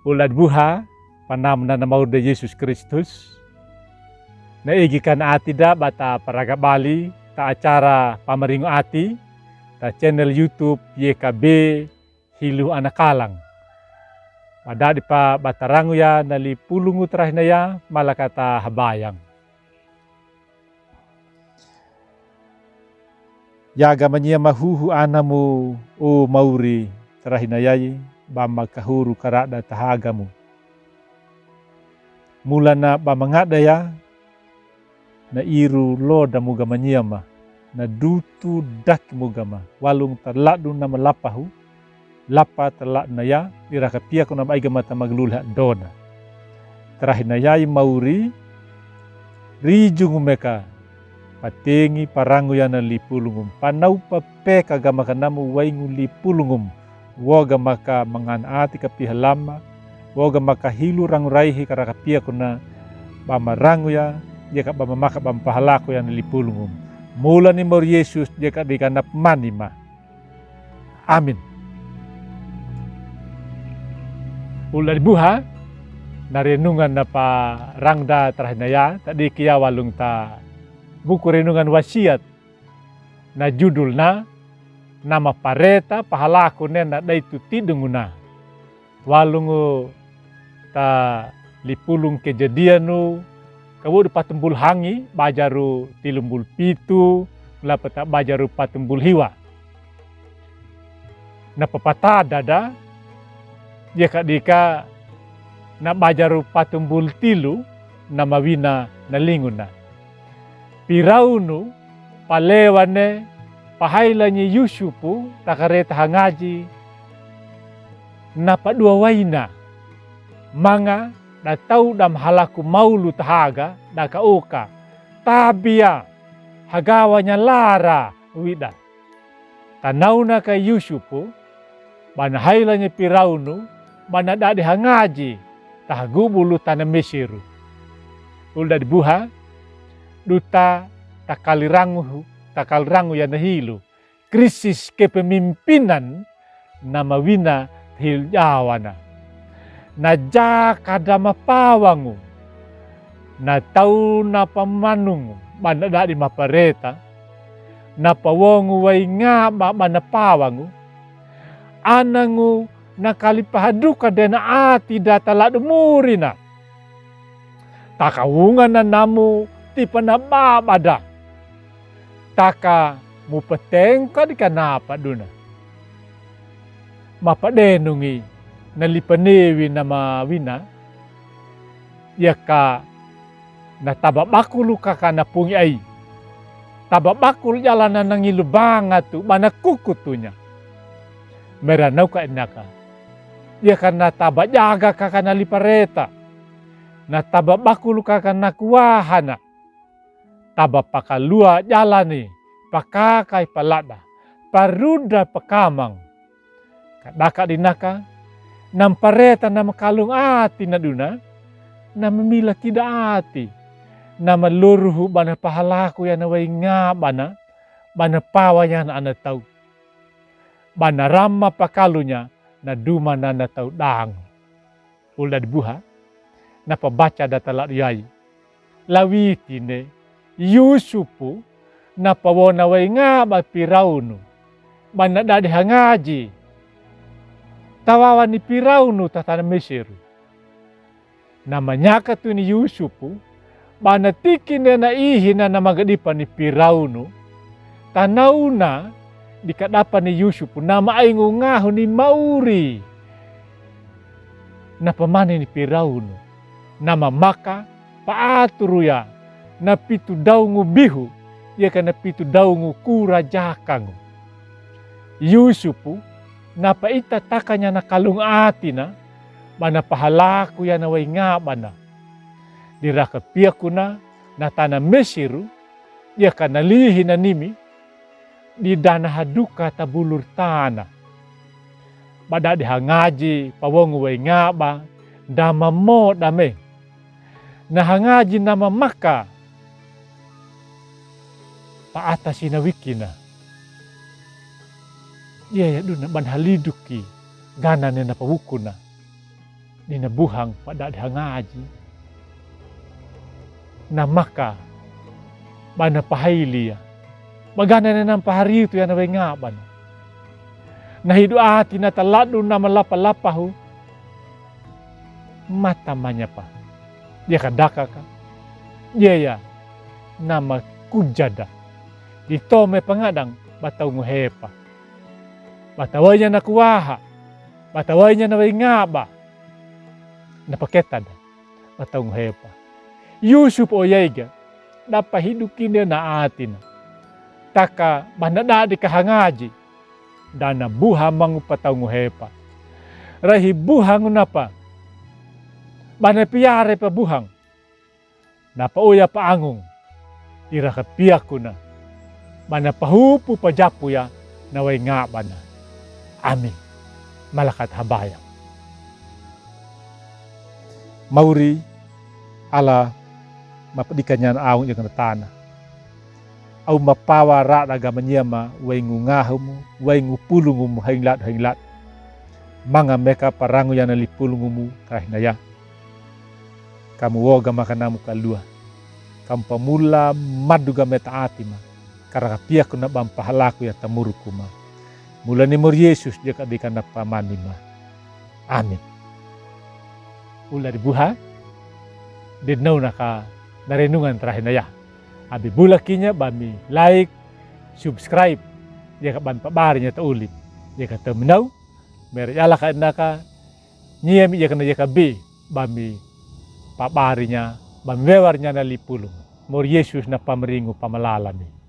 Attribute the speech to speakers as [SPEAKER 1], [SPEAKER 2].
[SPEAKER 1] Ulad buha panam na namaur de Yesus Kristus. Na igikan ati da bata paraga Bali ta acara pameringo ati ta channel YouTube YKB Hilu Anakalang. Pada di pa batarangu ya nali pulungu terahina ya malakata habayang. Yaga manyia mahuhu anamu o mauri terahina yai bamba kahuru karada tahagamu. Mula na bamangada ya na iru loda muga manyama na dutu dak mugama walung terladu na malapahu lapa terlak na ya iraka pia kuna maiga mata maglulha dona. Terahina yai mauri rijung meka patengi parangu yana lipulungum panau pape kagama kanamu waingu lipulungum woga maka mangan ati kapihalama woga maka hilu rangu raihi karaka pia kuna bama rangu ya dia ka bama maka bama pahalaku yana lipulungum mula ni mor Yesus dia ka dikanap manima. Amin. Ula dibuha na renungan na pa rangda terahinaya tadi kia walung ta buku renungan wasiat na judul na nama pareta pahalaku nena daitu tidunguna walungu ta lipulung kejadianu kawu patembul hangi bajaru tilumbul pitu lapata bajaru patembul hiwa na papata dada dia kadika na bajaru patembul tilu na mawina na linguna piraunu palewane pahailanya Yusupu takareta hangaji na padua waina manga na tau dam halaku maulu tahaga da kauka tabia hagawanya lara wida tanauna ka Yusupu bana hailanya piraunu bana dadi hangaji tahagubulu tanah Mesiru ulda dibuha duta takalirangu ya nahilu krisis kepemimpinan na mawina hiljawana na jaka dama pawangu na tau na pamanungu bana dadi mapareta na pawongu wainga bana pawangu anangu na kalipahaduka dena ati data ladumurina takawungan na namu tipa na babada taka mupatengka di kanapa duna mapadenungi nalipanewi na mawina yaka na tababakulu kakana pungi ai tababakul jalanan nangilubanga tu mana kukutunya meranau ka enaka yaka na tabajaga kakana lipareta na tababakulu kakana kuahana tabapakalua jalani pakakai palada paruda pakamang kadaka dinaka nampareta nama kalung ati na duna nama mila kida ati nama luruhu bana pahalaku ya nawai nga bana pawanya na ana tau bana rama pakalunya na duma na tau dang ulda dibuha na pabaca datala yai lawitine Yusupu na pawona wai nga ba piraunu bana dadi hangaji tawawan ni piraunu tatana Mesiru namanya tu ni Yusupu bana tikin na ihina na magadipan ni piraunu tanauna dikadapan ni Yusupu nama aingu ngahu ni mauri na pamani ni piraunu nama maka paaturuya na pitu daungu bihu ya kana pitu daungu kurajakangu Yusupu na paita takanya na kalung atina bana pahalaku ya nawai ngabana diraka piakuna na tanah Mesiru ya kana lihi na nimi di dana haduka tabulur tanah bada dihangaji pawongu wai ngaba dama mo dame na hangaji nama maka paata sinawikina ya duna ban haliduki ganane na pawukuna Ninabuhang pada dihangaji. Na maka bana pahailia. Magana na ng pahari ito yan na ngaban. Nahidu ati na talado na malapalapahu. Matamanya pa. Dia kadaka ka. Dia nama kujada. Dito may pangadang bataw nguhepa. Bataway niya nakuwaha. Bataway niya naway ngaba. Napaketad. Bataw nguhepa. Yusuf o yaiga. Napahidukin niya na atin. Taka manada di kahangaji. Dana buha mangu pataw nguhepa. Rahi buhang unapa. Bana piyare pa buhang. Napauya pa angong. Ira kapiyak ko na. Bana pahupu pa japuya naway nga bana. Amin. Malakat habayang. Mauri ala mapadikanyan aong yung natana. Au mapawara naga manyama way ngungahumu, way ngupulungumu hinglat. Mga meka parangu yan nalipulungumu kahinaya. Kamu woga makanamu kalua. Kamu pamula maduga meta atima. Karakapia ko na bampahalaku ya tamurukuma. Mula ni Mor Yesus dia kadikan na pamanima. Amin. Ula dibuha. Dinaw na ka narenungan terakhir na ya. Abi bulakinya bami like, subscribe. Dia ka ban pabarinya taulit. Dia ka terminaw. Meriyala ka na ka. Niyami dia ka na dia ka bi. Bami pabarinya. Bami wewarnya na lipulong. Mor Yesus na pameringu pamalalami.